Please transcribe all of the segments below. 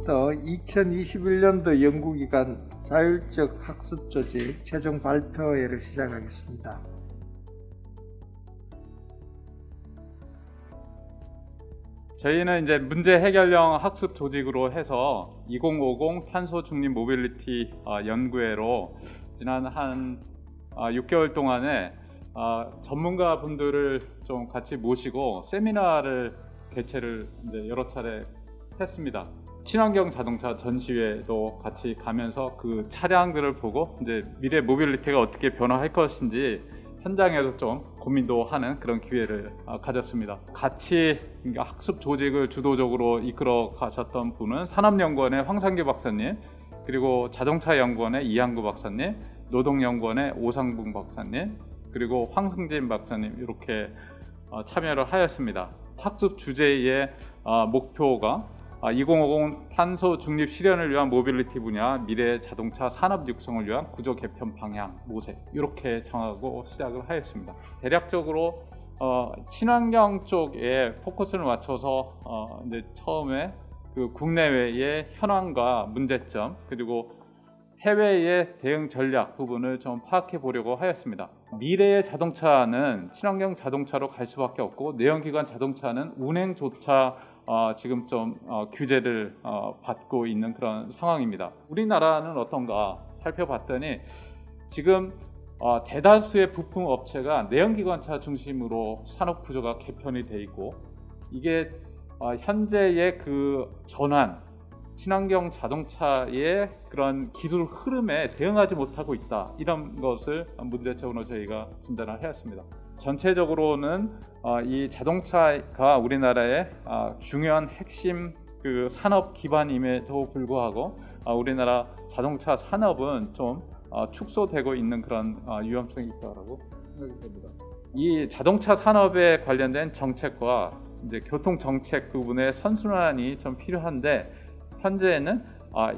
지금부터 2021년도 연구기관 자율적 학습조직 최종 발표회를 시작하겠습니다. 저희는 이제 문제 해결형 학습 조직으로 해서 2050 탄소 중립 모빌리티 연구회로 지난 한 6개월 동안에 전문가 분들을 좀 같이 모시고 세미나를 개최를 이제 여러 차례 했습니다. 친환경 자동차 전시회도 같이 가면서 그 차량들을 보고 이제 미래 모빌리티가 어떻게 변화할 것인지 현장에서 좀 고민도 하는 그런 기회를 가졌습니다. 같이 학습 조직을 주도적으로 이끌어 가셨던 분은 산업연구원의 황상규 박사님, 그리고 자동차연구원의 이한구 박사님, 노동연구원의 오상붕 박사님, 그리고 황승진 박사님 이렇게 참여를 하였습니다. 학습 주제의 목표가 2050 탄소 중립 실현을 위한 모빌리티 분야 미래 자동차 산업 육성을 위한 구조 개편 방향 모색 이렇게 정하고 시작을 하였습니다. 대략적으로 친환경 쪽에 포커스를 맞춰서 이제 처음에 그 국내외의 현황과 문제점 그리고 해외의 대응 전략 부분을 좀 파악해 보려고 하였습니다. 미래의 자동차는 친환경 자동차로 갈 수밖에 없고 내연기관 자동차는 운행조차 지금 좀 규제를 받고 있는 그런 상황입니다. 우리나라는 어떤가 살펴봤더니 지금 대다수의 부품 업체가 내연기관차 중심으로 산업 구조가 개편이 돼 있고 이게 현재의 그 전환 친환경 자동차의 그런 기술 흐름에 대응하지 못하고 있다. 이런 것을 문제점으로 저희가 진단을 해왔습니다. 전체적으로는 이 자동차가 우리나라의 중요한 핵심 그 산업 기반임에도 불구하고 우리나라 자동차 산업은 좀 축소되고 있는 그런 위험성이 있다고 생각이 됩니다. 이 자동차 산업에 관련된 정책과 이제 교통 정책 부분의 선순환이 좀 필요한데 현재는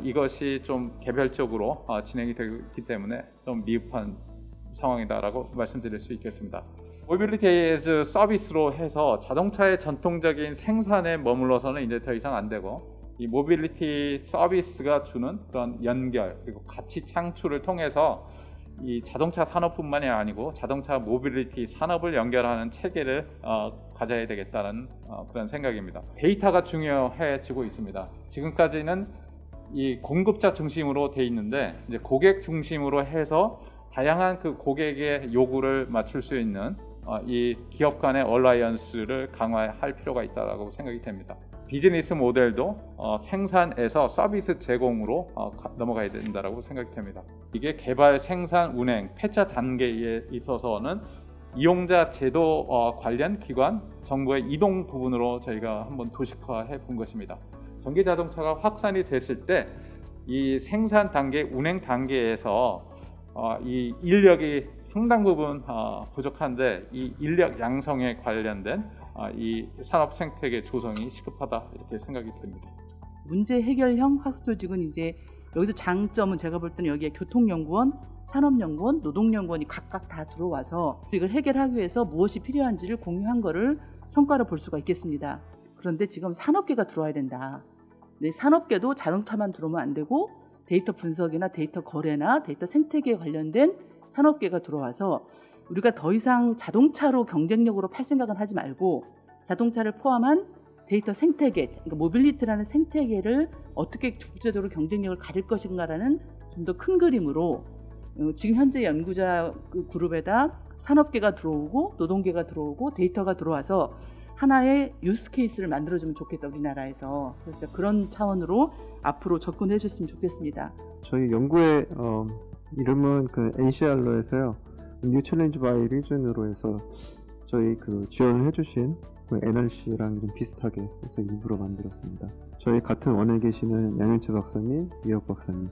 이것이 좀 개별적으로 진행이 되기 때문에 좀 미흡한 상황이다라고 말씀드릴 수 있겠습니다. 모빌리티 에즈 서비스로 해서 자동차의 전통적인 생산에 머물러서는 이제 더 이상 안 되고 이 모빌리티 서비스가 주는 그런 연결 그리고 가치 창출을 통해서 이 자동차 산업뿐만이 아니고 자동차 모빌리티 산업을 연결하는 체계를 가져야 되겠다는 그런 생각입니다. 데이터가 중요해지고 있습니다. 지금까지는 이 공급자 중심으로 돼 있는데 이제 고객 중심으로 해서 다양한 그 고객의 요구를 맞출 수 있는 이 기업 간의 얼라이언스를 강화할 필요가 있다고 생각이 됩니다. 비즈니스 모델도 생산에서 서비스 제공으로 넘어가야 된다고 생각이 됩니다. 이게 개발, 생산, 운행, 폐차 단계에 있어서는 이용자 제도 관련 기관, 정부의 이동 부분으로 저희가 한번 도식화해 본 것입니다. 전기 자동차가 확산이 됐을 때 이 생산 단계, 운행 단계에서 이 인력이 상당 부분 부족한데 이 인력 양성에 관련된 이 산업 생태계 조성이 시급하다 이렇게 생각이 됩니다. 문제 해결형 학습 조직은 이제 여기서 장점은 제가 볼 때는 여기에 교통연구원, 산업연구원, 노동연구원이 각각 다 들어와서 이걸 해결하기 위해서 무엇이 필요한지를 공유한 거를 성과로 볼 수가 있겠습니다. 그런데 지금 산업계가 들어와야 된다. 네, 산업계도 자동차만 들어오면 안 되고 데이터 분석이나 데이터 거래나 데이터 생태계에 관련된 산업계가 들어와서 우리가 더 이상 자동차로 경쟁력으로 팔 생각은 하지 말고 자동차를 포함한 데이터 생태계, 그러니까 모빌리티라는 생태계를 어떻게 국제적으로 경쟁력을 가질 것인가라는 좀 더 큰 그림으로 지금 현재 연구자 그룹에다 산업계가 들어오고 노동계가 들어오고 데이터가 들어와서 하나의 유스 케이스를 만들어주면 좋겠다 우리나라에서. 그래서 그런 차원으로 앞으로 접근해 주셨으면 좋겠습니다. 저희 연구의 이름은 그 NCR로해서요. 뉴 챌린지 바이 리전으로 해서 저희 그 지원을 해주신 그 NRC랑 좀 비슷하게 해서 일부러 만들었습니다. 저희 같은 원에 계시는 양현채 박사님, 이혁 박사님,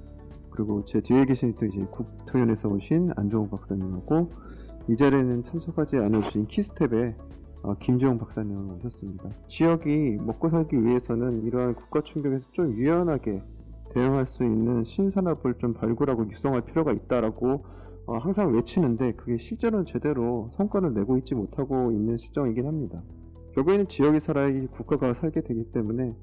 그리고 제 뒤에 계신 또 이제 국토연에서 오신 안종욱 박사님하고 이 자리에는 참석하지 않으신 키스텝의 김지용 박사님을 오셨습니다. 지역이 먹고 살기 위해서는 이러한 국가 충격에서 좀 유연하게 대응할 수 있는 신산업을 좀 발굴하고 육성할 필요가 있다라고 항상 외치는데 그게 실제로는 제대로 성과를 내고 있지 못하고 있는 실정이긴 합니다. 결국에는 지역이 살아야 국가가 살게 되기 때문에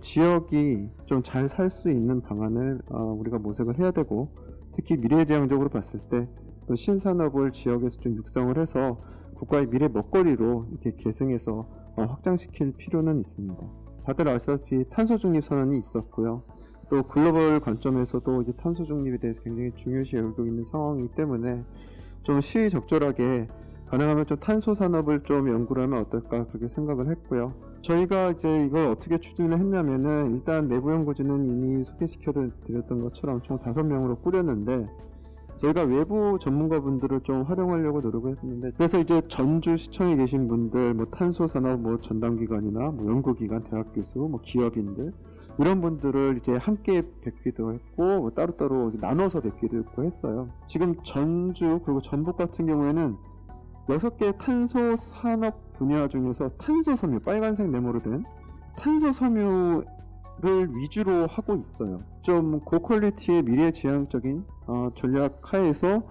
지역이 좀 잘 살 수 있는 방안을 우리가 모색을 해야 되고, 특히 미래지향적으로 봤을 때 또 신산업을 지역에서 좀 육성을 해서 국가의 미래 먹거리로 이렇게 계승해서 확장시킬 필요는 있습니다. 다들 아시다시피 탄소 중립 선언이 있었고요. 또 글로벌 관점에서도 이제 탄소 중립에 대해서 굉장히 중요시 여기고 있는 상황이기 때문에 좀 시의적절하게 가능하면 좀 탄소 산업을 좀 연구를 하면 어떨까 그렇게 생각을 했고요. 저희가 이제 이걸 어떻게 추진을 했냐면은 일단 내부 연구진은 이미 소개시켜 드렸던 것처럼 총 5명으로 꾸렸는데, 저희가 외부 전문가분들을 좀 활용하려고 노력을 했는데, 그래서 이제 전주시청에 계신 분들, 뭐 탄소산업 뭐 전담기관이나 뭐 연구기관, 대학 교수, 뭐 기업인들, 이런 분들을 이제 함께 뵙기도 했고, 뭐 따로따로 나눠서 뵙기도 했고 했어요. 지금 전주 그리고 전북 같은 경우에는 6개 탄소 산업 분야 중에서 탄소 섬유, 빨간색 네모로 된 탄소 섬유를 위주로 하고 있어요. 좀 고퀄리티의 미래지향적인 전략 하에서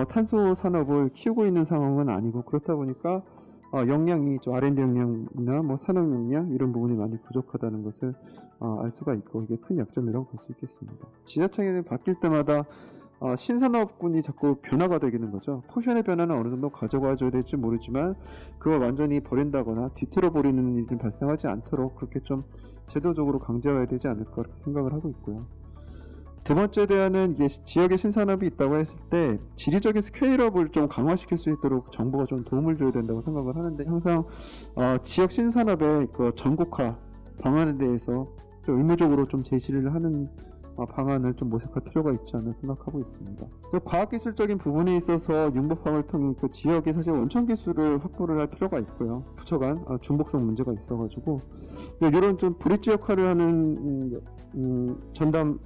탄소 산업을 키우고 있는 상황은 아니고, 그렇다 보니까 역량이 좀 R&D 역량이나 뭐 산업 역량 이런 부분이 많이 부족하다는 것을 알 수가 있고, 이게 큰 약점이라고 볼 수 있겠습니다. 지자체는 바뀔 때마다 신산업군이 자꾸 변화가 되는 거죠. 포션의 변화는 어느 정도 가져가줘야 될지 모르지만 그걸 완전히 버린다거나 뒤틀어 버리는 일이 발생하지 않도록 그렇게 좀 제도적으로 강제해야 되지 않을까 그렇게 생각을 하고 있고요. 두 번째 대안은 이게 지역에 신산업이 있다고 했을 때 지리적인 스케일업을 좀 강화시킬 수 있도록 정부가 좀 도움을 줘야 된다고 생각을 하는데, 항상 지역 신산업의 그 전국화 방안에 대해서 좀 의무적으로 좀 제시를 하는 방안을 좀 모색할 필요가 있지 않나 생각하고 있습니다. 과학기술적인 부분에 있어서 융법학을 통해 그 지역에 사실 원천기술을 확보를 할 필요가 있고요. 부처 간 중복성 문제가 있어가지고 이런 좀 브릿지 역할을 하는 전담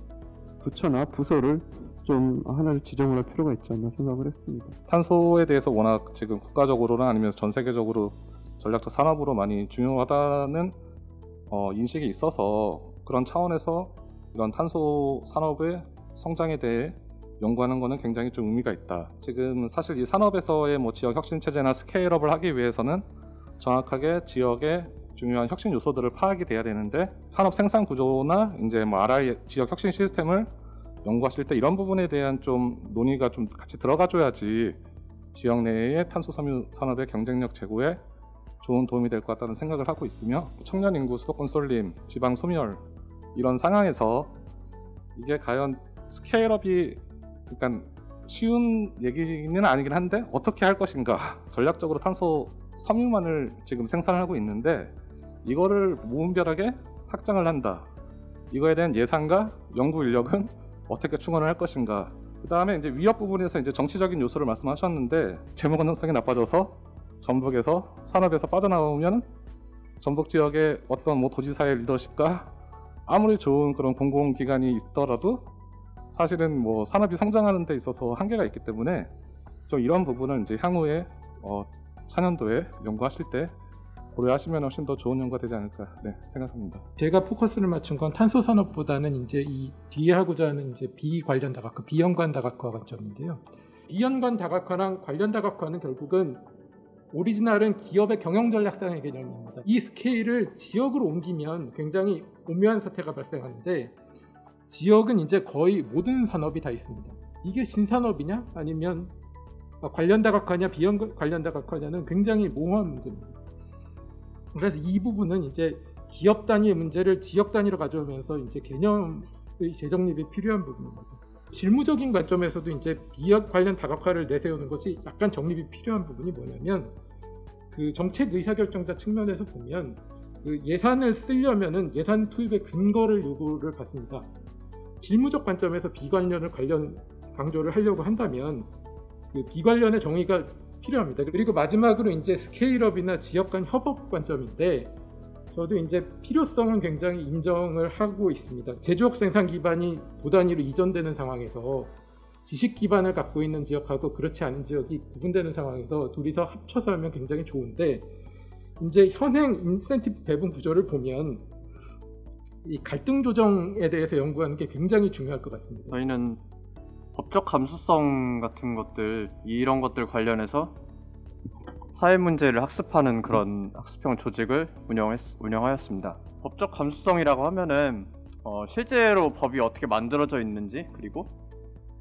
부처나 부서를 좀 하나를 지정을 할 필요가 있지 않나 생각을 했습니다. 탄소에 대해서 워낙 지금 국가적으로나 아니면 전 세계적으로 전략적 산업으로 많이 중요하다는 인식이 있어서, 그런 차원에서 이런 탄소 산업의 성장에 대해 연구하는 것은 굉장히 좀 의미가 있다. 지금 사실 이 산업에서의 뭐 지역 혁신 체제나 스케일업을 하기 위해서는 정확하게 지역의 중요한 혁신 요소들을 파악이 돼야 되는데, 산업 생산 구조나 이제 뭐 RI 지역 혁신 시스템을 연구하실 때 이런 부분에 대한 좀 논의가 좀 같이 들어가줘야지 지역 내의 탄소 섬유 산업의 경쟁력 제고에 좋은 도움이 될 것 같다는 생각을 하고 있으며, 청년 인구 수도권 쏠림, 지방 소멸 이런 상황에서 이게 과연 스케일업이 그러니까 쉬운 얘기는 아니긴 한데 어떻게 할 것인가, 전략적으로 탄소 섬유만을 지금 생산하고 있는데 이거를 무분별하게 확장을 한다. 이거에 대한 예산과 연구 인력은 어떻게 충원을 할 것인가. 그 다음에 이제 위협 부분에서 이제 정치적인 요소를 말씀하셨는데, 재무 건전성이 나빠져서 전북에서 산업에서 빠져나오면 전북 지역의 어떤 뭐 도지사의 리더십과 아무리 좋은 그런 공공기관이 있더라도 사실은 뭐 산업이 성장하는 데 있어서 한계가 있기 때문에 좀 이런 부분을 이제 향후에 차년도에 연구하실 때 고려하시면 훨씬 더 좋은 연구가 되지 않을까 생각합니다. 제가 포커스를 맞춘 건 탄소 산업보다는 이제 이 뒤에 하고자 하는 이제 비관련 다각화, 비연관 다각화 관점인데요. 비연관 다각화랑 관련 다각화는 결국은 오리지널은 기업의 경영 전략상의 개념입니다. 이 스케일을 지역으로 옮기면 굉장히 오묘한 사태가 발생하는데, 지역은 이제 거의 모든 산업이 다 있습니다. 이게 신산업이냐 아니면 관련 다각화냐 비연관 다각화냐는 굉장히 모호한 문제입니다. 그래서 이 부분은 이제 기업 단위의 문제를 지역 단위로 가져오면서 이제 개념의 재정립이 필요한 부분입니다. 실무적인 관점에서도 이제 비역 관련 다각화를 내세우는 것이 약간 정립이 필요한 부분이 뭐냐면, 그 정책 의사결정자 측면에서 보면 그 예산을 쓰려면은 예산 투입의 근거를 요구를 받습니다. 실무적 관점에서 비관련을 강조를 하려고 한다면 그 비관련의 정의가 필요합니다. 그리고 마지막으로 이제 스케일업이나 지역 간 협업 관점인데, 저도 이제 필요성은 굉장히 인정을 하고 있습니다. 제조업 생산 기반이 도단위로 이전되는 상황에서 지식 기반을 갖고 있는 지역하고 그렇지 않은 지역이 구분되는 상황에서 둘이서 합쳐서 하면 굉장히 좋은데, 이제 현행 인센티브 배분 구조를 보면 이 갈등 조정에 대해서 연구하는 게 굉장히 중요할 것 같습니다. 저희는 법적 감수성 같은 것들, 이런 것들 관련해서 사회 문제를 학습하는 그런 학습형 조직을 운영하였습니다. 법적 감수성이라고 하면은 실제로 법이 어떻게 만들어져 있는지, 그리고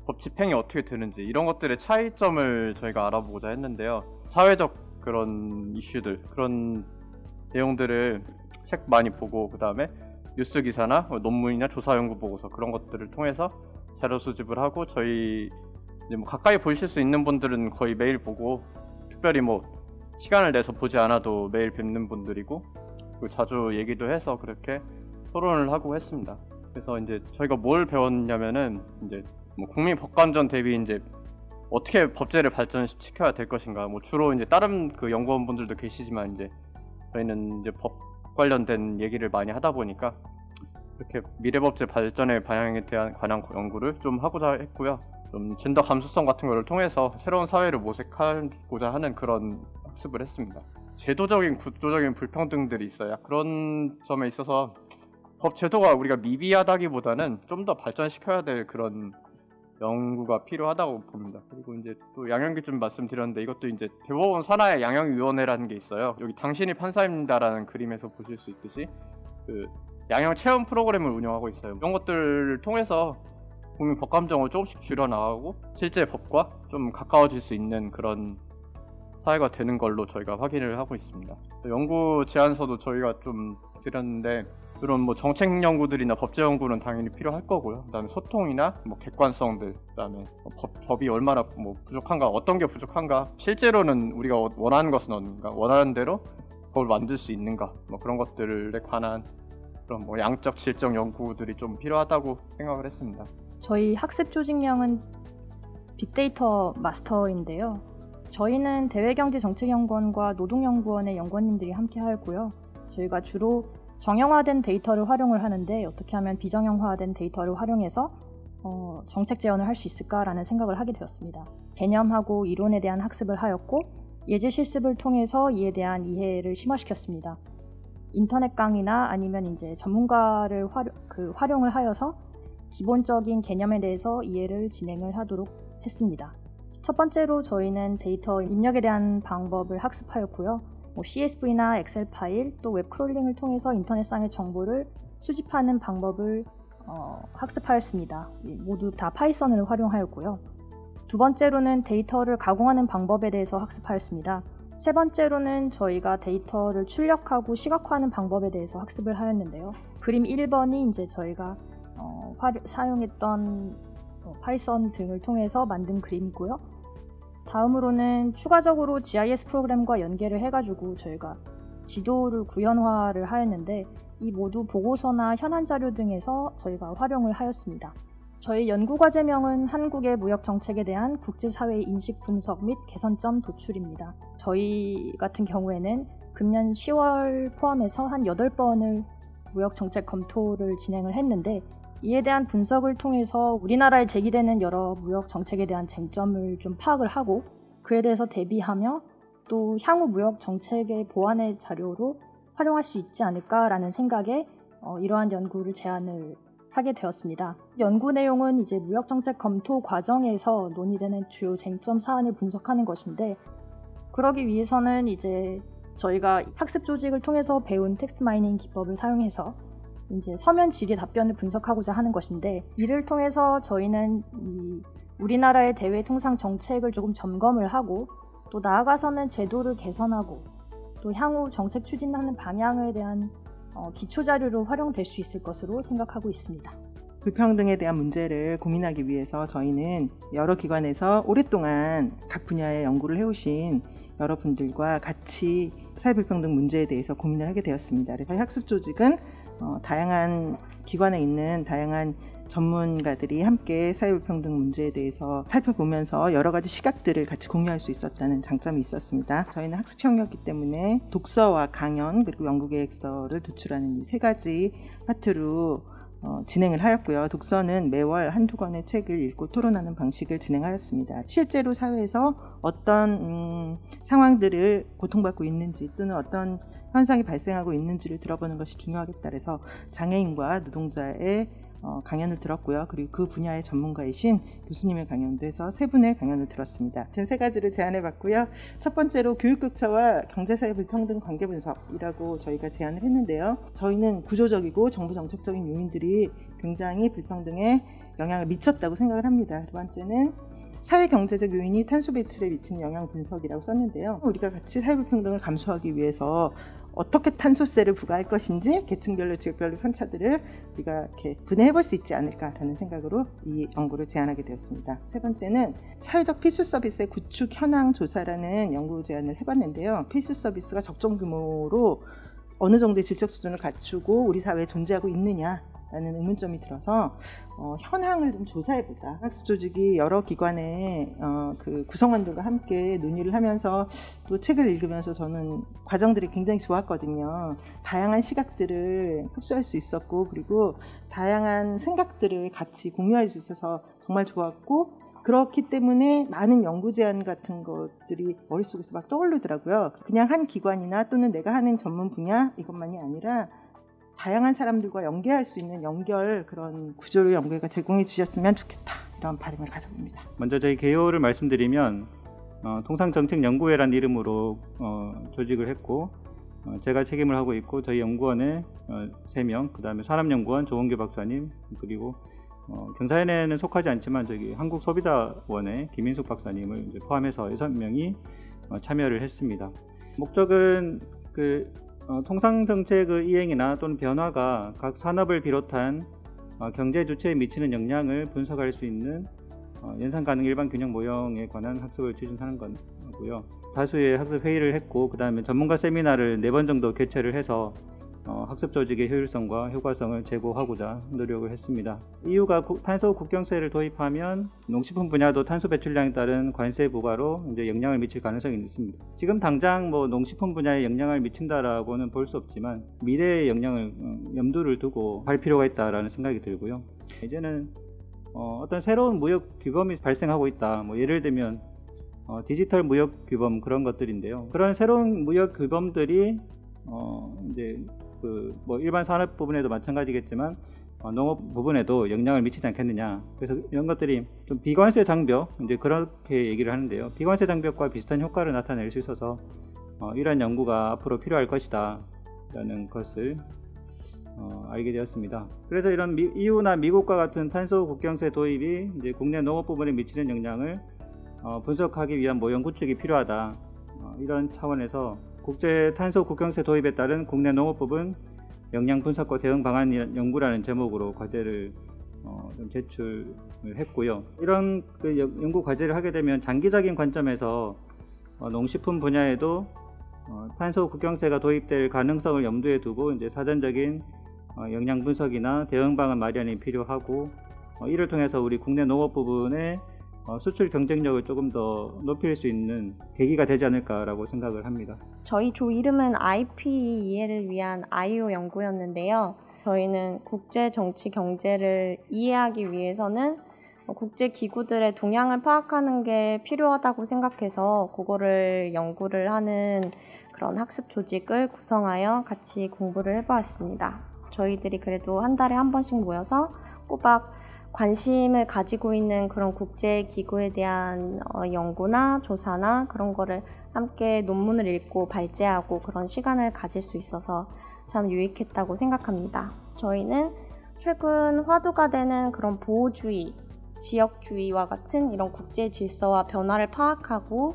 법 집행이 어떻게 되는지, 이런 것들의 차이점을 저희가 알아보고자 했는데요. 사회적 그런 이슈들, 그런 내용들을 책 많이 보고, 그 다음에 뉴스 기사나 논문이나 조사 연구 보고서, 그런 것들을 통해서 자료 수집을 하고, 저희 이제 뭐 가까이 보실 수 있는 분들은 거의 매일 보고, 특별히 뭐 시간을 내서 보지 않아도 매일 뵙는 분들이고, 그리고 자주 얘기도 해서 그렇게 토론을 하고 했습니다. 그래서 이제 저희가 뭘 배웠냐면은, 이제 뭐 국민 법관전 대비 이제 어떻게 법제를 발전시켜야 될 것인가, 뭐 주로 이제 다른 그 연구원분들도 계시지만, 이제 저희는 이제 법 관련된 얘기를 많이 하다 보니까 이렇게 미래법제 발전의 방향에 관한 연구를 좀 하고자 했고요. 좀 젠더 감수성 같은 거를 통해서 새로운 사회를 모색하고자 하는 그런 학습을 했습니다. 제도적인 구조적인 불평등들이 있어요. 그런 점에 있어서 법 제도가 우리가 미비하다기보다는 좀 더 발전시켜야 될 그런 연구가 필요하다고 봅니다. 그리고 이제 또 양형 기준 말씀드렸는데, 이것도 이제 대법원 산하의 양형위원회라는 게 있어요. 여기 당신이 판사입니다라는 그림에서 보실 수 있듯이 그 양형 체험 프로그램을 운영하고 있어요. 이런 것들을 통해서 국민 법감정을 조금씩 줄여나가고 실제 법과 좀 가까워질 수 있는 그런 사회가 되는 걸로 저희가 확인을 하고 있습니다. 연구 제안서도 저희가 좀 드렸는데, 이런 뭐 정책 연구들이나 법제 연구는 당연히 필요할 거고요. 그다음에 소통이나 뭐 객관성들, 그다음에 법이 얼마나 뭐 부족한가, 어떤 게 부족한가, 실제로는 우리가 원하는 것은 어딘가, 원하는 대로 법을 만들 수 있는가, 뭐 그런 것들에 관한 그런 뭐 양적 질적 연구들이 좀 필요하다고 생각을 했습니다. 저희 학습 조직명은 빅데이터 마스터인데요. 저희는 대외경제정책연구원과 노동연구원의 연구원님들이 함께 하고요. 저희가 주로 정형화된 데이터를 활용을 하는데, 어떻게 하면 비정형화된 데이터를 활용해서 정책 제언을 할 수 있을까라는 생각을 하게 되었습니다. 개념하고 이론에 대한 학습을 하였고, 예제 실습을 통해서 이에 대한 이해를 심화시켰습니다. 인터넷 강의나 아니면 이제 전문가를 활용을 하여서 기본적인 개념에 대해서 이해를 진행을 하도록 했습니다. 첫 번째로 저희는 데이터 입력에 대한 방법을 학습하였고요. CSV나 엑셀 파일, 또 웹 크롤링을 통해서 인터넷상의 정보를 수집하는 방법을 학습하였습니다. 모두 다 파이썬을 활용하였고요. 두 번째로는 데이터를 가공하는 방법에 대해서 학습하였습니다. 세 번째로는 저희가 데이터를 출력하고 시각화하는 방법에 대해서 학습을 하였는데요. 그림 1번이 이제 저희가 사용했던 파이썬 등을 통해서 만든 그림이고요. 다음으로는 추가적으로 GIS 프로그램과 연계를 해가지고 저희가 지도를 구현화를 하였는데, 이 모두 보고서나 현안 자료 등에서 저희가 활용을 하였습니다. 저희 연구과제명은 한국의 무역정책에 대한 국제사회의 인식 분석 및 개선점 도출입니다. 저희 같은 경우에는 금년 10월 포함해서 한 8번을 무역정책 검토를 진행을 했는데, 이에 대한 분석을 통해서 우리나라에 제기되는 여러 무역정책에 대한 쟁점을 좀 파악을 하고, 그에 대해서 대비하며 또 향후 무역정책의 보완의 자료로 활용할 수 있지 않을까라는 생각에 이러한 연구를 제안을 하게 되었습니다. 연구 내용은 이제 무역정책 검토 과정에서 논의되는 주요 쟁점 사안을 분석하는 것인데, 그러기 위해서는 이제 저희가 학습 조직을 통해서 배운 텍스트 마이닝 기법을 사용해서 이제 서면 질의 답변을 분석하고자 하는 것인데, 이를 통해서 저희는 우리나라의 대외 통상 정책을 조금 점검을 하고, 또 나아가서는 제도를 개선하고, 또 향후 정책 추진하는 방향에 대한 기초 자료로 활용될 수 있을 것으로 생각하고 있습니다. 불평등에 대한 문제를 고민하기 위해서 저희는 여러 기관에서 오랫동안 각 분야의 연구를 해오신 여러분들과 같이 사회불평등 문제에 대해서 고민을 하게 되었습니다. 저희 학습 조직은 다양한 기관에 있는 다양한 전문가들이 함께 사회불평등 문제에 대해서 살펴보면서 여러 가지 시각들을 같이 공유할 수 있었다는 장점이 있었습니다. 저희는 학습형이었기 때문에 독서와 강연 그리고 연구계획서를 도출하는 이 세 가지 파트로 진행을 하였고요. 독서는 매월 한두 권의 책을 읽고 토론하는 방식을 진행하였습니다. 실제로 사회에서 어떤 상황들을 고통받고 있는지, 또는 어떤 현상이 발생하고 있는지를 들어보는 것이 중요하겠다 해서 장애인과 노동자의 강연을 들었고요. 그리고 그 분야의 전문가이신 교수님의 강연도 해서 3분의 강연을 들었습니다. 전 3가지를 제안해봤고요. 첫 번째로 교육격차와 경제사회 불평등 관계 분석이라고 저희가 제안을 했는데요. 저희는 구조적이고 정부 정책적인 요인들이 굉장히 불평등에 영향을 미쳤다고 생각을 합니다. 두 번째는 사회경제적 요인이 탄소 배출에 미치는 영향 분석이라고 썼는데요. 우리가 같이 사회불평등을 감수하기 위해서 어떻게 탄소세를 부과할 것인지 계층별로 지역별로 편차들을 우리가 이렇게 분해해 볼 수 있지 않을까라는 생각으로 이 연구를 제안하게 되었습니다. 세 번째는 사회적 필수 서비스의 구축 현황 조사라는 연구 제안을 해봤는데요. 필수 서비스가 적정 규모로 어느 정도의 질적 수준을 갖추고 우리 사회에 존재하고 있느냐 라는 의문점이 들어서 현황을 좀 조사해보자. 학습 조직이 여러 기관의 그 구성원들과 함께 논의를 하면서 또 책을 읽으면서 저는 과정들이 굉장히 좋았거든요. 다양한 시각들을 흡수할 수 있었고 그리고 다양한 생각들을 같이 공유할 수 있어서 정말 좋았고 그렇기 때문에 많은 연구 제안 같은 것들이 머릿속에서 막 떠오르더라고요. 그냥 한 기관이나 또는 내가 하는 전문 분야 이것만이 아니라 다양한 사람들과 연계할 수 있는 연결 그런 구조를 연구회가 제공해 주셨으면 좋겠다 이런 바람을 가져봅니다. 먼저 저희 개요를 말씀드리면 통상정책연구회라는 이름으로 조직을 했고 제가 책임을 하고 있고 저희 연구원에 3명, 그 다음에 산업연구원 조원규 박사님 그리고 경사연에는 속하지 않지만 저기 한국소비자원의 김인숙 박사님을 이제 포함해서 6명이 참여를 했습니다. 목적은 통상정책의 이행이나 또는 변화가 각 산업을 비롯한 경제 주체에 미치는 영향을 분석할 수 있는 연산 가능 일반 균형 모형에 관한 학습을 추진하는 거고요. 다수의 학습 회의를 했고 그 다음에 전문가 세미나를 4번 정도 개최를 해서 학습 조직의 효율성과 효과성을 제고하고자 노력을 했습니다. EU가 탄소 국경세를 도입하면 농식품 분야도 탄소 배출량에 따른 관세 부과로 이제 영향을 미칠 가능성이 있습니다. 지금 당장 농식품 분야에 영향을 미친다라고는 볼 수 없지만 미래의 영향을 염두를 두고 할 필요가 있다라는 생각이 들고요. 이제는 어떤 새로운 무역 규범이 발생하고 있다. 예를 들면 디지털 무역 규범 그런 것들인데요. 그런 새로운 무역 규범들이 이제 일반 산업 부분에도 마찬가지겠지만 농업 부분에도 영향을 미치지 않겠느냐. 그래서 이런 것들이 좀 비관세 장벽 이제 그렇게 얘기를 하는데요. 비관세 장벽과 비슷한 효과를 나타낼 수 있어서 이러한 연구가 앞으로 필요할 것이다 라는 것을 알게 되었습니다. 그래서 이런 EU나 미국과 같은 탄소 국경세 도입이 이제 국내 농업 부분에 미치는 영향을 분석하기 위한 모형 구축이 필요하다. 이런 차원에서 국제 탄소 국경세 도입에 따른 국내 농업 부분 영향 분석과 대응 방안 연구라는 제목으로 과제를 좀 제출을 했고요. 이런 연구 과제를 하게 되면 장기적인 관점에서 농식품 분야에도 탄소 국경세가 도입될 가능성을 염두에 두고 이제 사전적인 영향 분석이나 대응 방안 마련이 필요하고 이를 통해서 우리 국내 농업 부분의 수출 경쟁력을 조금 더 높일 수 있는 계기가 되지 않을까라고 생각을 합니다. 저희 조 이름은 IP 이해를 위한 IO 연구였는데요. 저희는 국제 정치 경제를 이해하기 위해서는 국제 기구들의 동향을 파악하는 게 필요하다고 생각해서 그거를 연구를 하는 그런 학습 조직을 구성하여 같이 공부를 해보았습니다. 저희들이 그래도 한 달에 한 번씩 모여서 꼬박 관심을 가지고 있는 그런 국제기구에 대한 연구나 조사나 그런 거를 함께 논문을 읽고 발제하고 그런 시간을 가질 수 있어서 참 유익했다고 생각합니다. 저희는 최근 화두가 되는 그런 보호주의, 지역주의와 같은 이런 국제 질서와 변화를 파악하고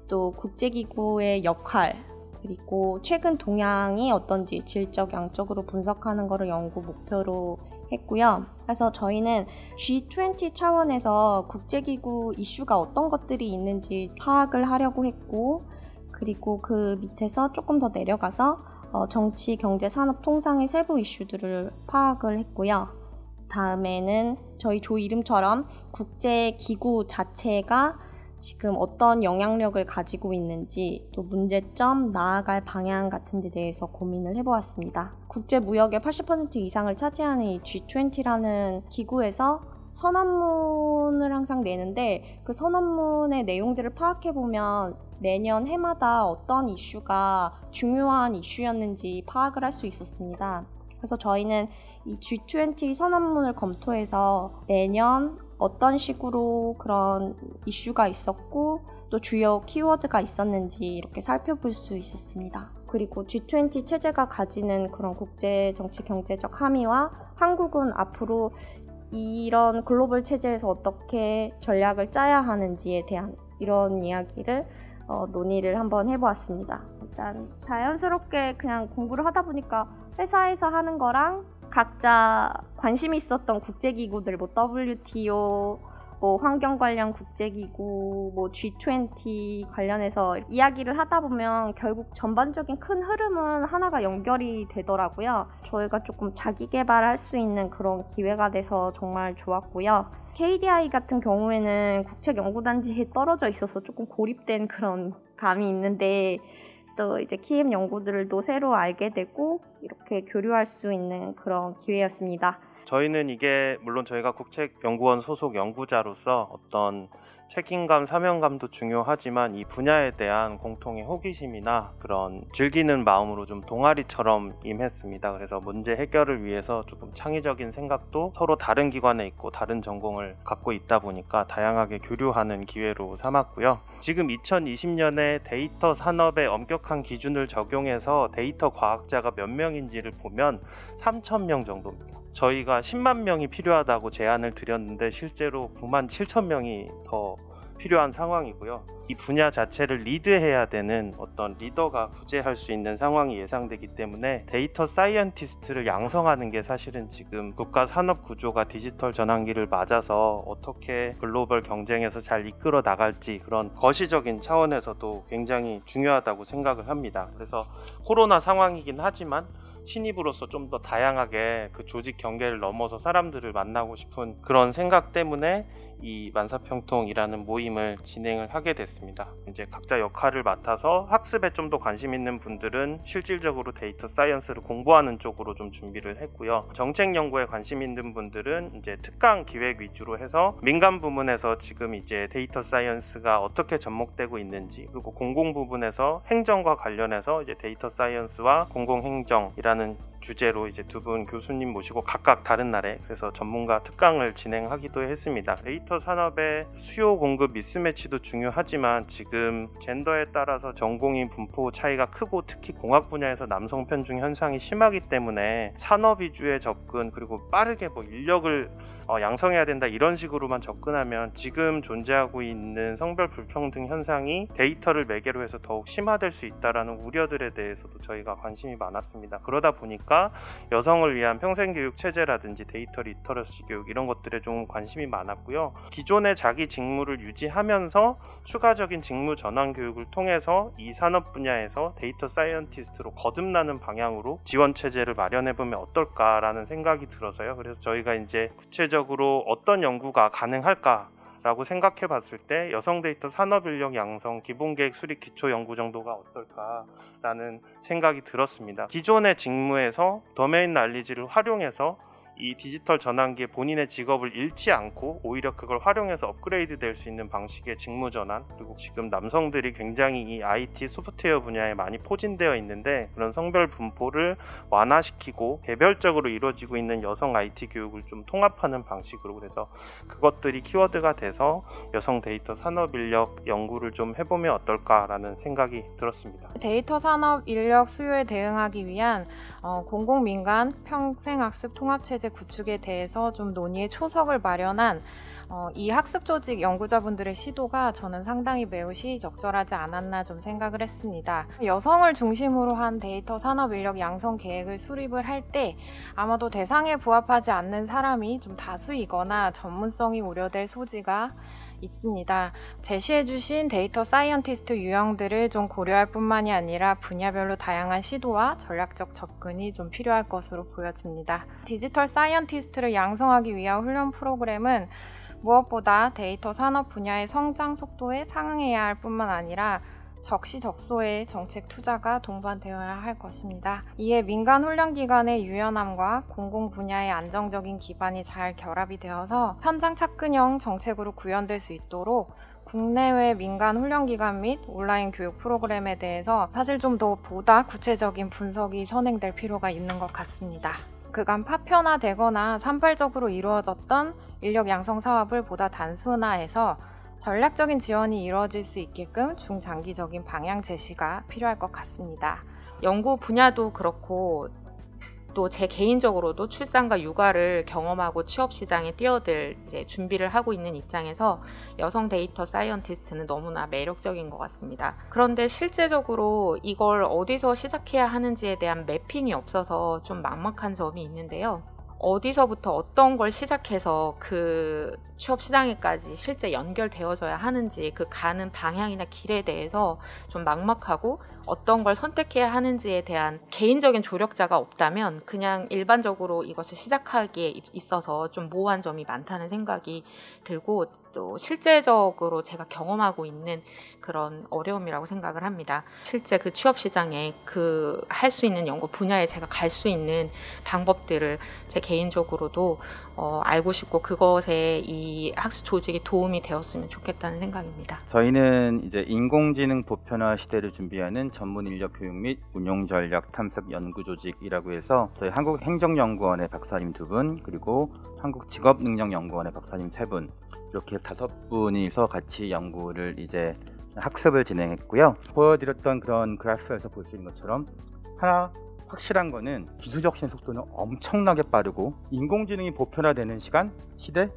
또 국제기구의 역할 그리고 최근 동향이 어떤지 질적, 양적으로 분석하는 것을 연구 목표로 했고요. 그래서 저희는 G20 차원에서 국제기구 이슈가 어떤 것들이 있는지 파악을 하려고 했고 그리고 그 밑에서 조금 더 내려가서 정치, 경제, 산업, 통상의 세부 이슈들을 파악을 했고요. 다음에는 저희 조 이름처럼 국제기구 자체가 지금 어떤 영향력을 가지고 있는지 또 문제점, 나아갈 방향 같은 데 대해서 고민을 해보았습니다. 국제무역의 80% 이상을 차지하는 이 G20라는 기구에서 선언문을 항상 내는데 그 선언문의 내용들을 파악해보면 매년 해마다 어떤 이슈가 중요한 이슈였는지 파악을 할 수 있었습니다. 그래서 저희는 이 G20 선언문을 검토해서 매년 어떤 식으로 그런 이슈가 있었고 또 주요 키워드가 있었는지 이렇게 살펴볼 수 있었습니다. 그리고 G20 체제가 가지는 그런 국제 정치 경제적 함의와 한국은 앞으로 이런 글로벌 체제에서 어떻게 전략을 짜야 하는지에 대한 이런 이야기를 논의를 한번 해보았습니다. 일단 자연스럽게 그냥 공부를 하다 보니까 회사에서 하는 거랑 각자 관심이 있었던 국제기구들, 뭐 WTO, 뭐 환경 관련 국제기구, 뭐 G20 관련해서 이야기를 하다 보면 결국 전반적인 큰 흐름은 하나가 연결이 되더라고요. 저희가 조금 자기 개발할 수 있는 그런 기회가 돼서 정말 좋았고요. KDI 같은 경우에는 국책연구단지에 떨어져 있어서 조금 고립된 그런 감이 있는데 또 이제 키엠 연구들도 새로 알게 되고 이렇게 교류할 수 있는 그런 기회였습니다. 저희는 이게 물론 저희가 국책연구원 소속 연구자로서 어떤 책임감, 사명감도 중요하지만 이 분야에 대한 공통의 호기심이나 그런 즐기는 마음으로 좀 동아리처럼 임했습니다. 그래서 문제 해결을 위해서 조금 창의적인 생각도 서로 다른 기관에 있고 다른 전공을 갖고 있다 보니까 다양하게 교류하는 기회로 삼았고요. 지금 2020년에 데이터 산업에 엄격한 기준을 적용해서 데이터 과학자가 몇 명인지를 보면 3,000명 정도입니다. 저희가 10만 명이 필요하다고 제안을 드렸는데 실제로 9만 7천 명이 더 필요한 상황이고요. 이 분야 자체를 리드해야 되는 어떤 리더가 부재할 수 있는 상황이 예상되기 때문에 데이터 사이언티스트를 양성하는 게 사실은 지금 국가 산업 구조가 디지털 전환기를 맞아서 어떻게 글로벌 경쟁에서 잘 이끌어 나갈지 그런 거시적인 차원에서도 굉장히 중요하다고 생각을 합니다. 그래서 코로나 상황이긴 하지만 신입으로서 좀 더 다양하게 그 조직 경계를 넘어서 사람들을 만나고 싶은 그런 생각 때문에 이 만사평통이라는 모임을 진행을 하게 됐습니다. 이제 각자 역할을 맡아서 학습에 좀 더 관심 있는 분들은 실질적으로 데이터 사이언스를 공부하는 쪽으로 좀 준비를 했고요. 정책 연구에 관심 있는 분들은 이제 특강 기획 위주로 해서 민간 부문에서 지금 이제 데이터 사이언스가 어떻게 접목되고 있는지, 그리고 공공 부분에서 행정과 관련해서 이제 데이터 사이언스와 공공행정이라는 주제로 이제 두 분 교수님 모시고 각각 다른 날에 그래서 전문가 특강을 진행하기도 했습니다. 데이터 산업의 수요 공급 미스매치도 중요하지만 지금 젠더에 따라서 전공인 분포 차이가 크고 특히 공학 분야에서 남성 편중 현상이 심하기 때문에 산업 위주의 접근 그리고 빠르게 뭐 인력을 양성해야 된다 이런 식으로만 접근하면 지금 존재하고 있는 성별 불평등 현상이 데이터를 매개로 해서 더욱 심화될 수 있다는 우려들에 대해서도 저희가 관심이 많았습니다. 그러다 보니까 여성을 위한 평생교육 체제라든지 데이터 리터러시 교육 이런 것들에 좀 관심이 많았고요. 기존의 자기 직무를 유지하면서 추가적인 직무 전환 교육을 통해서 이 산업 분야에서 데이터 사이언티스트로 거듭나는 방향으로 지원 체제를 마련해보면 어떨까라는 생각이 들어서요. 그래서 저희가 이제 구체적으로 어떤 연구가 가능할까라고 생각해 봤을 때 여성 데이터 산업 인력 양성 기본계획 수립 기초 연구 정도가 어떨까라는 생각이 들었습니다. 기존의 직무에서 도메인 날리지를 활용해서 이 디지털 전환기에 본인의 직업을 잃지 않고 오히려 그걸 활용해서 업그레이드 될 수 있는 방식의 직무 전환, 그리고 지금 남성들이 굉장히 이 IT 소프트웨어 분야에 많이 포진되어 있는데 그런 성별 분포를 완화시키고 개별적으로 이루어지고 있는 여성 IT 교육을 좀 통합하는 방식으로, 그래서 그것들이 키워드가 돼서 여성 데이터 산업 인력 연구를 좀 해보면 어떨까라는 생각이 들었습니다. 데이터 산업 인력 수요에 대응하기 위한 공공민간 평생학습 통합체제 구축에 대해서 좀 논의의 초석을 마련한 이 학습 조직 연구자분들의 시도가 저는 상당히 매우 시의적절하지 않았나 좀 생각을 했습니다. 여성을 중심으로 한 데이터 산업 인력 양성 계획을 수립을 할 때 아마도 대상에 부합하지 않는 사람이 좀 다수이거나 전문성이 우려될 소지가 있습니다. 제시해주신 데이터 사이언티스트 유형들을 좀 고려할 뿐만이 아니라 분야별로 다양한 시도와 전략적 접근이 좀 필요할 것으로 보여집니다. 디지털 사이언티스트를 양성하기 위한 훈련 프로그램은 무엇보다 데이터 산업 분야의 성장 속도에 상응해야 할 뿐만 아니라 적시적소의 정책 투자가 동반되어야 할 것입니다. 이에 민간 훈련기관의 유연함과 공공 분야의 안정적인 기반이 잘 결합이 되어서 현장 착근형 정책으로 구현될 수 있도록 국내외 민간 훈련기관 및 온라인 교육 프로그램에 대해서 사실 좀 더 보다 구체적인 분석이 선행될 필요가 있는 것 같습니다. 그간 파편화되거나 산발적으로 이루어졌던 인력 양성 사업을 보다 단순화해서 전략적인 지원이 이루어질 수 있게끔 중장기적인 방향 제시가 필요할 것 같습니다. 연구 분야도 그렇고 또 제 개인적으로도 출산과 육아를 경험하고 취업 시장에 뛰어들 이제 준비를 하고 있는 입장에서 여성 데이터 사이언티스트는 너무나 매력적인 것 같습니다. 그런데 실제적으로 이걸 어디서 시작해야 하는지에 대한 매핑이 없어서 좀 막막한 점이 있는데요. 어디서부터 어떤 걸 시작해서 그 취업 시장에까지 실제 연결되어져야 하는지 그 가는 방향이나 길에 대해서 좀 막막하고 어떤 걸 선택해야 하는지에 대한 개인적인 조력자가 없다면 그냥 일반적으로 이것을 시작하기에 있어서 좀 모호한 점이 많다는 생각이 들고 또 실제적으로 제가 경험하고 있는 그런 어려움이라고 생각을 합니다. 실제 그 취업 시장에 그 할 수 있는 연구 분야에 제가 갈 수 있는 방법들을 제 개인적으로도 알고 싶고 그것에 이 학습 조직이 도움이 되었으면 좋겠다는 생각입니다. 저희는 이제 인공지능 보편화 시대를 준비하는 전문 인력 교육 및 운용 전략 탐색 연구 조직이라고 해서 저희 한국행정연구원의 박사님 2분 그리고 한국직업능력연구원의 박사님 3분 이렇게 5분이서 같이 연구를 이제 학습을 진행했고요. 보여드렸던 그런 그래프에서 볼 수 있는 것처럼 하나 확실한 거는 기술 혁신 속도는 엄청나게 빠르고 인공지능이 보편화되는 시대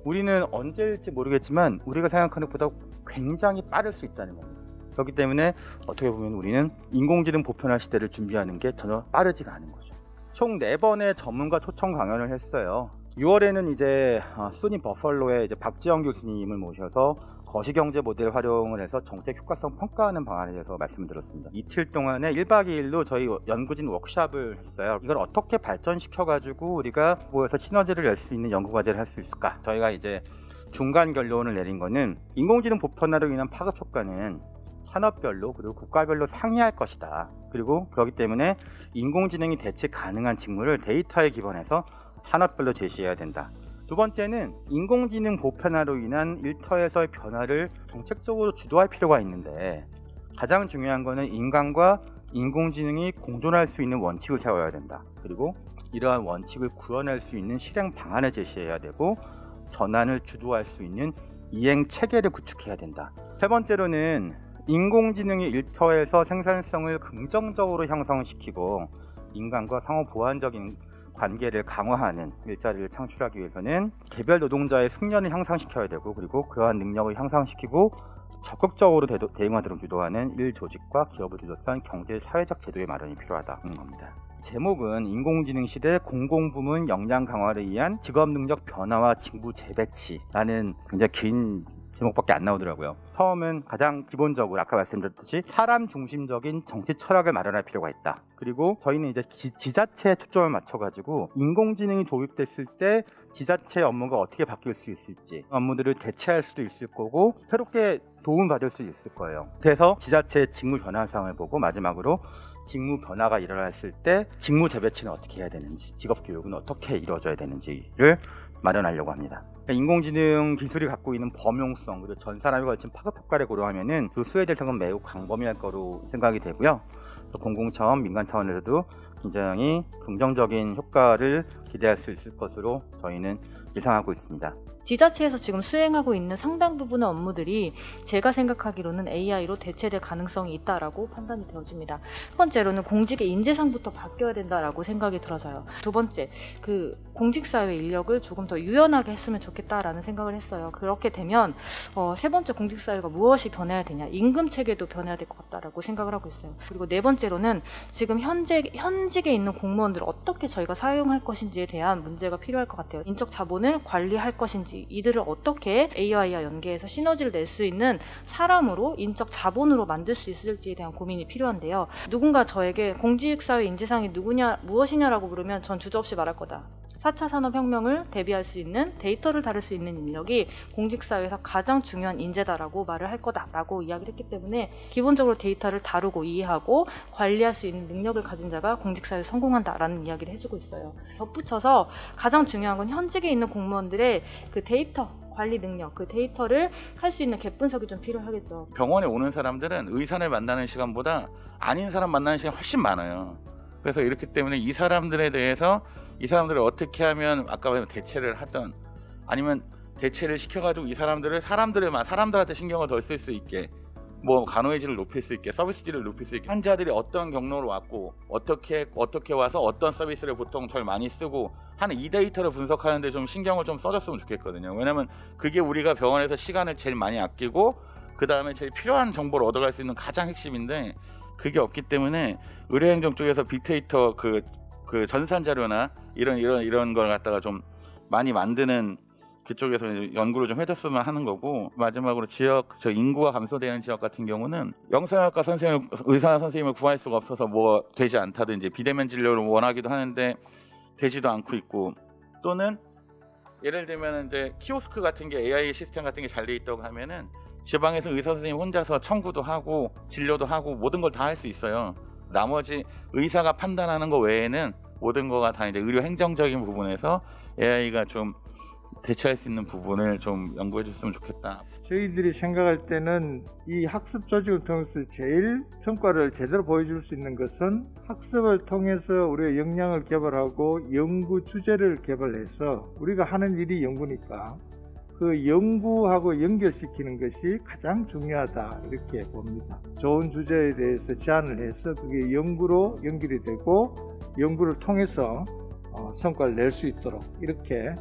우리는 언제일지 모르겠지만 우리가 생각하는 것보다 굉장히 빠를 수 있다는 겁니다. 그렇기 때문에 어떻게 보면 우리는 인공지능 보편화 시대를 준비하는 게 전혀 빠르지가 않은 거죠. 총 4번의 전문가 초청 강연을 했어요. 6월에는 이제 수니 버펄로의 이제 박지영 교수님을 모셔서 거시경제 모델 활용을 해서 정책 효과성 평가하는 방안에 대해서 말씀을 드렸습니다. 이틀 동안에 1박 2일로 저희 연구진 워크숍을 했어요. 이걸 어떻게 발전시켜 가지고 우리가 모여서 시너지를 낼 수 있는 연구 과제를 할 수 있을까? 저희가 이제 중간 결론을 내린 거는 인공지능 보편화로 인한 파급 효과는 산업별로 그리고 국가별로 상이할 것이다. 그리고 그렇기 때문에 인공지능이 대체 가능한 직무를 데이터에 기반해서 산업별로 제시해야 된다. 두 번째는 인공지능 보편화로 인한 일터에서의 변화를 정책적으로 주도할 필요가 있는데 가장 중요한 거는 인간과 인공지능이 공존할 수 있는 원칙을 세워야 된다. 그리고 이러한 원칙을 구현할 수 있는 실행 방안을 제시해야 되고 전환을 주도할 수 있는 이행 체계를 구축해야 된다. 세 번째로는 인공지능이 일터에서 생산성을 긍정적으로 향상시키고 인간과 상호 보완적인 관계를 강화하는 일자리를 창출하기 위해서는 개별 노동자의 숙련을 향상시켜야 되고 그리고 그러한 능력을 향상시키고 적극적으로 대응하도록 유도하는 일 조직과 기업을 둘러싼 경제 사회적 제도의 마련이 필요하다는 겁니다. 제목은 인공지능 시대 공공부문 역량 강화를 위한 직업능력 변화와 직무 재배치라는 굉장히 긴 제목밖에 안 나오더라고요. 처음은 가장 기본적으로 아까 말씀드렸듯이 사람 중심적인 정치 철학을 마련할 필요가 있다. 그리고 저희는 이제 지자체에 초점을 맞춰가지고 인공지능이 도입됐을 때 지자체 업무가 어떻게 바뀔 수 있을지 업무들을 대체할 수도 있을 거고 새롭게 도움받을 수 있을 거예요. 그래서 지자체의 직무 변화상을 보고 마지막으로 직무 변화가 일어났을 때 직무 재배치는 어떻게 해야 되는지 직업 교육은 어떻게 이루어져야 되는지를 마련하려고 합니다. 인공지능 기술이 갖고 있는 범용성 그리고 전 산업에 걸친 파급 효과를 고려하면은 그 수혜 대상은 매우 광범위할 거로 생각이 되고요. 또 공공 차원, 민간 차원에서도 굉장히 긍정적인 효과를 기대할 수 있을 것으로 저희는 예상하고 있습니다. 지자체에서 지금 수행하고 있는 상당 부분의 업무들이 제가 생각하기로는 AI로 대체될 가능성이 있다라고 판단이 되어집니다. 첫 번째로는 공직의 인재상부터 바뀌어야 된다라고 생각이 들어져요. 두 번째, 그 공직사회 인력을 조금 더 유연하게 했으면 좋겠다라는 생각을 했어요. 그렇게 되면 세 번째 공직사회가 무엇이 변해야 되냐, 임금 체계도 변해야 될 것 같다라고 생각을 하고 있어요. 그리고 네 번째로는 지금 현직에 있는 공무원들을 어떻게 저희가 사용할 것인지에 대한 문제가 필요할 것 같아요. 인적 자본을 관리할 것인지 이들을 어떻게 AI와 연계해서 시너지를 낼 수 있는 사람으로 인적 자본으로 만들 수 있을지에 대한 고민이 필요한데요. 누군가 저에게 공직사회 인재상이 무엇이냐라고 물으면 전 주저없이 말할 거다. 4차 산업혁명을 대비할 수 있는 데이터를 다룰 수 있는 인력이 공직사회에서 가장 중요한 인재다라고 말을 할 거다라고 이야기를 했기 때문에 기본적으로 데이터를 다루고 이해하고 관리할 수 있는 능력을 가진 자가 공직사회에 성공한다라는 이야기를 해주고 있어요. 덧붙여서 가장 중요한 건 현직에 있는 공무원들의 그 데이터 관리 능력, 그 데이터를 할 수 있는 갭 분석이 좀 필요하겠죠. 병원에 오는 사람들은 의사를 만나는 시간보다 아닌 사람 만나는 시간이 훨씬 많아요. 그래서 이렇기 때문에 이 사람들에 대해서 이 사람들을 어떻게 하면 아까 말한 대체를 하든 아니면 대체를 시켜가지고 이 사람들한테 신경을 덜 쓸 수 있게 뭐 간호의질을 높일 수 있게 서비스질을 높일 수 있게 환자들이 어떤 경로로 왔고 어떻게 와서 어떤 서비스를 보통 제일 많이 쓰고 하는 이 데이터를 분석하는데 좀 신경을 좀 써줬으면 좋겠거든요. 왜냐면 그게 우리가 병원에서 시간을 제일 많이 아끼고 그 다음에 제일 필요한 정보를 얻어갈 수 있는 가장 핵심인데 그게 없기 때문에 의료행정 쪽에서 빅데이터 그 전산 자료나 이런 걸 갖다가 좀 많이 만드는 그쪽에서 연구를 좀 해줬으면 하는 거고 마지막으로 인구가 감소되는 지역 같은 경우는 영상학과 의사 선생님을 구할 수가 없어서 뭐 되지 않다든지 비대면 진료를 원하기도 하는데 되지도 않고 있고 또는 예를 들면 이제 키오스크 같은 게 AI 시스템 같은 게 잘 돼 있다고 하면은 지방에서 의사 선생님 혼자서 청구도 하고 진료도 하고 모든 걸 다 할 수 있어요. 나머지 의사가 판단하는 거 외에는 모든 거가 다 이제 의료 행정적인 부분에서 AI가 좀 대체할 수 있는 부분을 좀 연구해 줬으면 좋겠다. 저희들이 생각할 때는 이 학습 조직을 통해서 제일 성과를 제대로 보여줄 수 있는 것은 학습을 통해서 우리가 역량을 개발하고 연구 주제를 개발해서 우리가 하는 일이 연구니까 그 연구하고 연결시키는 것이 가장 중요하다 이렇게 봅니다. 좋은 주제에 대해서 제안을 해서 그게 연구로 연결이 되고 연구를 통해서 성과를 낼 수 있도록 이렇게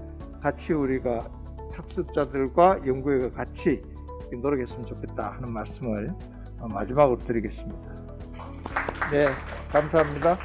같이 우리가 학습자들과 연구회가 같이 노력했으면 좋겠다 하는 말씀을 마지막으로 드리겠습니다. 네, 감사합니다.